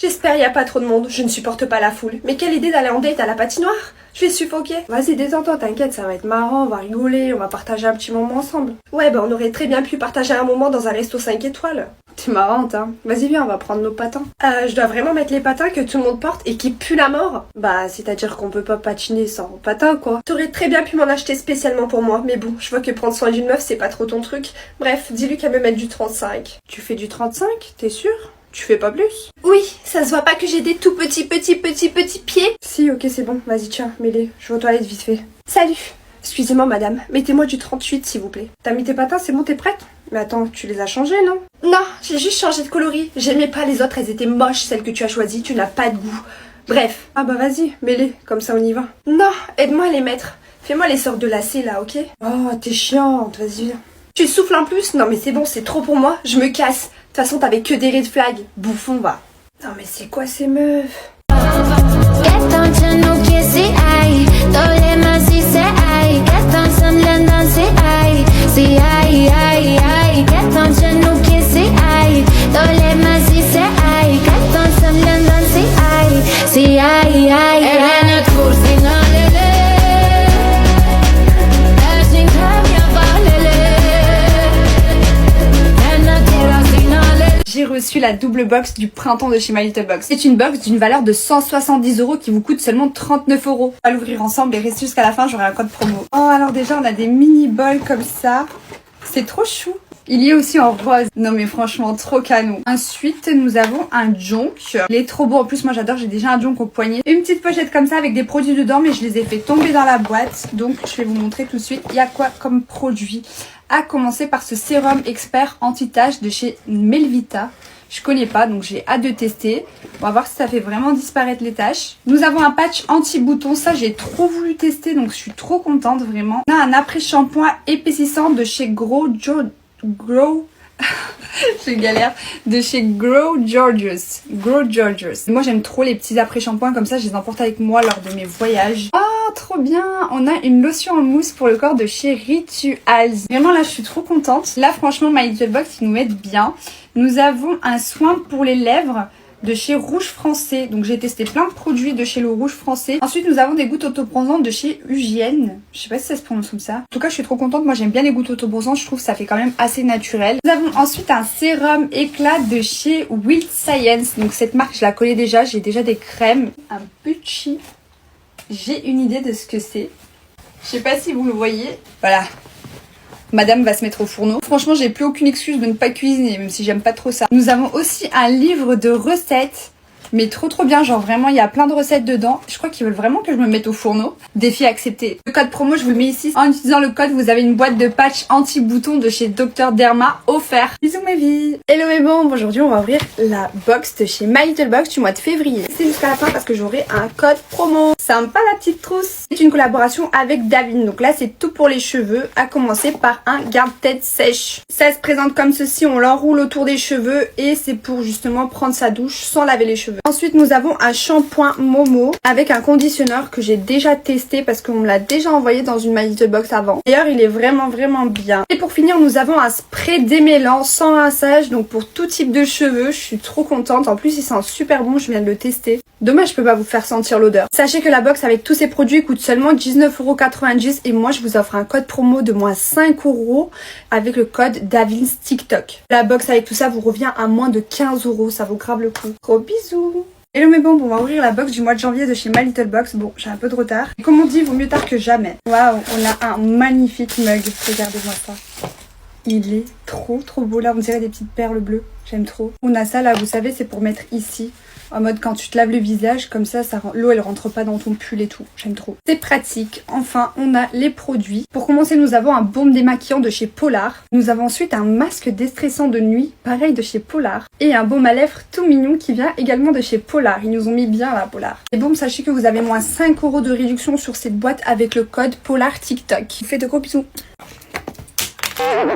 J'espère y a pas trop de monde, je ne supporte pas la foule. Mais quelle idée d'aller en date à la patinoire? Je vais suffoquer. Vas-y, détends-toi, t'inquiète, ça va être marrant, on va rigoler, on va partager un petit moment ensemble. Ouais, bah on aurait très bien pu partager un moment dans un resto 5 étoiles. T'es marrante, hein. Vas-y, viens, on va prendre nos patins. Je dois vraiment mettre les patins que tout le monde porte et qui puent la mort? Bah, c'est-à-dire qu'on peut pas patiner sans patins, quoi. T'aurais très bien pu m'en acheter spécialement pour moi, mais bon, je vois que prendre soin d'une meuf, c'est pas trop ton truc. Bref, dis-lui qu'elle me mette du 35. Tu fais du 35? T'es sûr? Tu fais pas plus? Oui, ça se voit pas que j'ai des tout petits pieds. Si, ok, c'est bon. Vas-y, tiens, mets-les. Je vais aux toilettes vite fait. Salut. Excusez-moi, madame. Mettez-moi du 38, s'il vous plaît. T'as mis tes patins, c'est bon, t'es prête? Mais attends, tu les as changés, non? Non, j'ai juste changé de coloris. J'aimais pas les autres, elles étaient moches, celles que tu as choisies. Tu n'as pas de goût. Bref. Ah bah vas-y, mets-les. Comme ça, on y va. Non, aide-moi à les mettre. Fais-moi les sortes de lacets, là, ok? Oh, t'es chiante. Vas-y, viens. Tu souffles en plus? Non mais c'est bon, c'est trop pour moi. Je me casse. De toute façon, t'avais que des red flags. Bouffon, va. Non mais c'est quoi ces meufs? J'ai reçu la double box du printemps de chez My Little Box. C'est une box d'une valeur de 170 € qui vous coûte seulement 39 €. On va l'ouvrir ensemble et rester jusqu'à la fin, j'aurai un code promo. Oh, alors déjà, on a des mini bols comme ça. C'est trop chou. Il y est aussi en rose. Non mais franchement, trop canon. Ensuite, nous avons un jonc. Il est trop beau. En plus, moi j'adore, j'ai déjà un jonc au poignet. Une petite pochette comme ça avec des produits dedans, mais je les ai fait tomber dans la boîte. Donc, je vais vous montrer tout de suite. Il y a quoi comme produit? À commencer par ce sérum expert anti-tache de chez Melvita. Je connais pas, donc j'ai hâte de tester. On va voir si ça fait vraiment disparaître les taches. Nous avons un patch anti-bouton. Ça, j'ai trop voulu tester, donc je suis trop contente, vraiment. On a un après-shampoing épaississant de chez je galère. De chez Grow Georges. Moi, j'aime trop les petits après-shampoings comme ça. Je les emporte avec moi lors de mes voyages. Oh, trop bien. On a une lotion en mousse pour le corps de chez Rituals. Vraiment, là, je suis trop contente. Là, franchement, My Little Box, ils nous mettent bien. Nous avons un soin pour les lèvres de chez Rouge Français. Donc j'ai testé plein de produits de chez le Rouge Français. Ensuite nous avons des gouttes autobronzantes de chez Hygiène. Je sais pas si ça se prononce comme ça. En tout cas je suis trop contente. Moi j'aime bien les gouttes autobronzantes. Je trouve que ça fait quand même assez naturel. Nous avons ensuite un sérum éclat de chez Wild Science. Donc cette marque je la connais déjà. J'ai déjà des crèmes. Un Pucci. J'ai une idée de ce que c'est. Je sais pas si vous le voyez. Voilà. Madame va se mettre au fourneau. Franchement, j'ai plus aucune excuse de ne pas cuisiner, même si j'aime pas trop ça. Nous avons aussi un livre de recettes, mais trop bien. Genre vraiment, il y a plein de recettes dedans. Je crois qu'ils veulent vraiment que je me mette au fourneau. Défi accepté. Le code promo, je vous le mets ici. En utilisant le code, vous avez une boîte de patch anti-bouton de chez Dr Derma offert. Bisous mes vies. Hello mes bons, aujourd'hui on va ouvrir la box de chez My Little Box du mois de février. C'est jusqu'à la fin parce que j'aurai un code promo. Sympa la petite trousse. C'est une collaboration avec Davine. Donc là c'est tout pour les cheveux, à commencer par un garde-tête sèche. Ça se présente comme ceci, on l'enroule autour des cheveux et c'est pour justement prendre sa douche sans laver les cheveux. Ensuite nous avons un shampoing Momo avec un conditionneur que j'ai déjà testé parce qu'on me l'a déjà envoyé dans une My Little Box avant. D'ailleurs il est vraiment bien. Et pour finir nous avons un spray démêlant sans rinçage, donc pour tout type de cheveux. Je suis trop contente. En plus il sent super bon, je viens de le tester. Dommage je peux pas vous faire sentir l'odeur. Sachez que la box avec tous ces produits coûte seulement 19,90 € et moi je vous offre un code promo de moins 5 € avec le code Davins TikTok. La box avec tout ça vous revient à moins de 15 €, ça vaut grave le coup. Gros bisous. Hello mes bons, on va ouvrir la box du mois de janvier de chez My Little Box. Bon, j'ai un peu de retard. Et comme on dit, vaut mieux tard que jamais. Waouh, on a un magnifique mug. Regardez-moi ça. Il est trop beau. Là, on dirait des petites perles bleues. J'aime trop. On a ça là, vous savez, c'est pour mettre ici. En mode quand tu te laves le visage, comme ça l'eau elle rentre pas dans ton pull et tout. J'aime trop. C'est pratique. Enfin, on a les produits. Pour commencer, nous avons un baume démaquillant de chez Polar. Nous avons ensuite un masque déstressant de nuit, pareil de chez Polar. Et un baume à lèvres tout mignon qui vient également de chez Polar. Ils nous ont mis bien là, Polar. Et bon, sachez que vous avez moins 5 € de réduction sur cette boîte avec le code Polar TikTok. Je vous fais de gros bisous.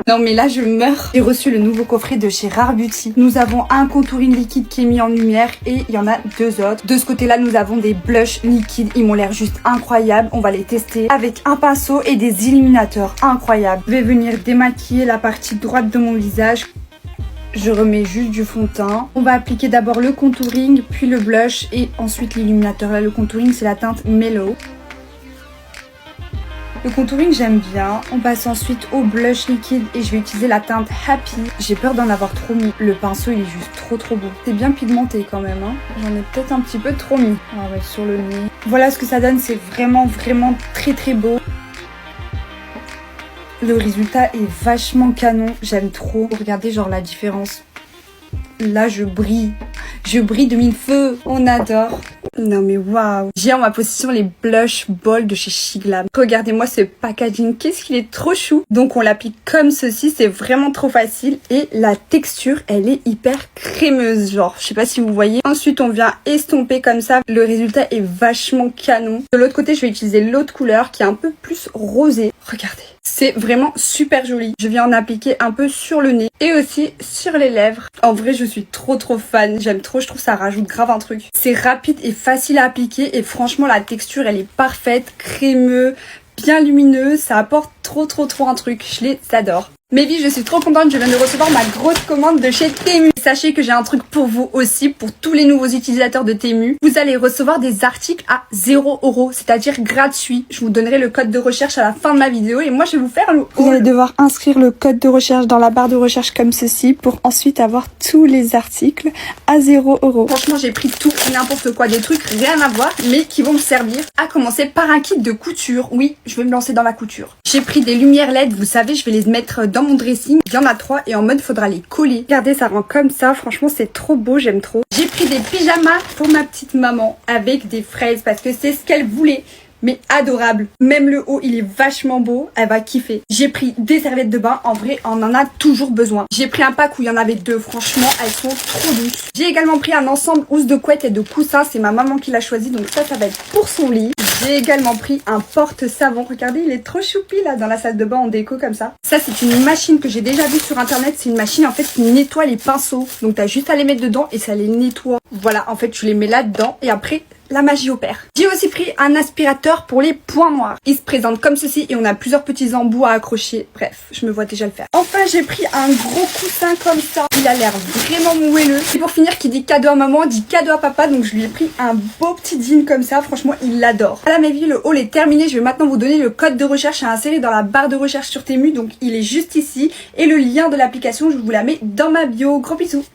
Non mais là je meurs. J'ai reçu le nouveau coffret de chez Rare Beauty. Nous avons un contouring liquide qui est mis en lumière et il y en a deux autres. De ce côté là nous avons des blushs liquides. Ils m'ont l'air juste incroyables. On va les tester avec un pinceau et des illuminateurs incroyables. Je vais venir démaquiller la partie droite de mon visage. Je remets juste du fond de teint. On va appliquer d'abord le contouring, puis le blush et ensuite l'illuminateur. Là, le contouring, c'est la teinte Mellow. Le contouring, j'aime bien. On passe ensuite au blush liquide et je vais utiliser la teinte Happy. J'ai peur d'en avoir trop mis. Le pinceau, il est juste trop beau. C'est bien pigmenté quand même, hein. J'en ai peut-être un petit peu trop mis. On va mettre sur le nez. Voilà ce que ça donne. C'est vraiment très beau. Le résultat est vachement canon. J'aime trop. Regardez genre la différence. Là, je brille de mille feux. On adore. Non mais waouh. J'ai en ma possession les blush balls de chez Shiglam. Regardez-moi ce packaging. Qu'est-ce qu'il est trop chou. Donc on l'applique comme ceci. C'est vraiment trop facile. Et la texture, elle est hyper crémeuse. Genre, je sais pas si vous voyez. Ensuite, on vient estomper comme ça. Le résultat est vachement canon. De l'autre côté, je vais utiliser l'autre couleur qui est un peu plus rosée. Regardez. C'est vraiment super joli. Je viens en appliquer un peu sur le nez et aussi sur les lèvres. En vrai, je suis trop fan. J'aime trop, je trouve que ça rajoute grave un truc. C'est rapide et facile à appliquer et franchement, la texture, elle est parfaite, crémeux, bien lumineuse. Ça apporte trop un truc. Je les adore. Mais oui, je suis trop contente, je viens de recevoir ma grosse commande de chez Temu. Sachez que j'ai un truc pour vous aussi, pour tous les nouveaux utilisateurs de Temu. Vous allez recevoir des articles à 0 €, c'est-à-dire gratuit. Je vous donnerai le code de recherche à la fin de ma vidéo et moi je vais vous faire le haul. Vous allez devoir inscrire le code de recherche dans la barre de recherche comme ceci pour ensuite avoir tous les articles à 0 €. Franchement, j'ai pris tout et n'importe quoi, des trucs rien à voir, mais qui vont me servir. À commencer par un kit de couture. Oui, je vais me lancer dans la couture. J'ai pris des lumières LED, vous savez, je vais les mettre dans mon dressing. Il y en a 3 et en mode faudra les coller. Regardez, ça rend comme ça. Franchement, c'est trop beau, j'aime trop. J'ai pris des pyjamas pour ma petite maman avec des fraises parce que c'est ce qu'elle voulait. Mais adorable. Même le haut, il est vachement beau. Elle va kiffer. J'ai pris des serviettes de bain. En vrai, on en a toujours besoin. J'ai pris un pack où il y en avait 2. Franchement, elles sont trop douces. J'ai également pris un ensemble housse de couette et de coussins. C'est ma maman qui l'a choisi. Donc ça va être pour son lit. J'ai également pris un porte-savon. Regardez, il est trop choupi là dans la salle de bain en déco comme ça. Ça, c'est une machine que j'ai déjà vue sur internet. C'est une machine en fait qui nettoie les pinceaux. Donc t'as juste à les mettre dedans et ça les nettoie. Voilà, en fait, tu les mets là-dedans et après... la magie opère. J'ai aussi pris un aspirateur pour les points noirs. Il se présente comme ceci et on a plusieurs petits embouts à accrocher. Bref, je me vois déjà le faire. Enfin, j'ai pris un gros coussin comme ça. Il a l'air vraiment moelleux. Et pour finir, qui dit cadeau à maman, dit cadeau à papa. Donc je lui ai pris un beau petit jean comme ça. Franchement, il l'adore. Voilà mes vies, le haul est terminé. Je vais maintenant vous donner le code de recherche à insérer dans la barre de recherche sur Temu. Donc il est juste ici. Et le lien de l'application, je vous la mets dans ma bio. Gros bisous.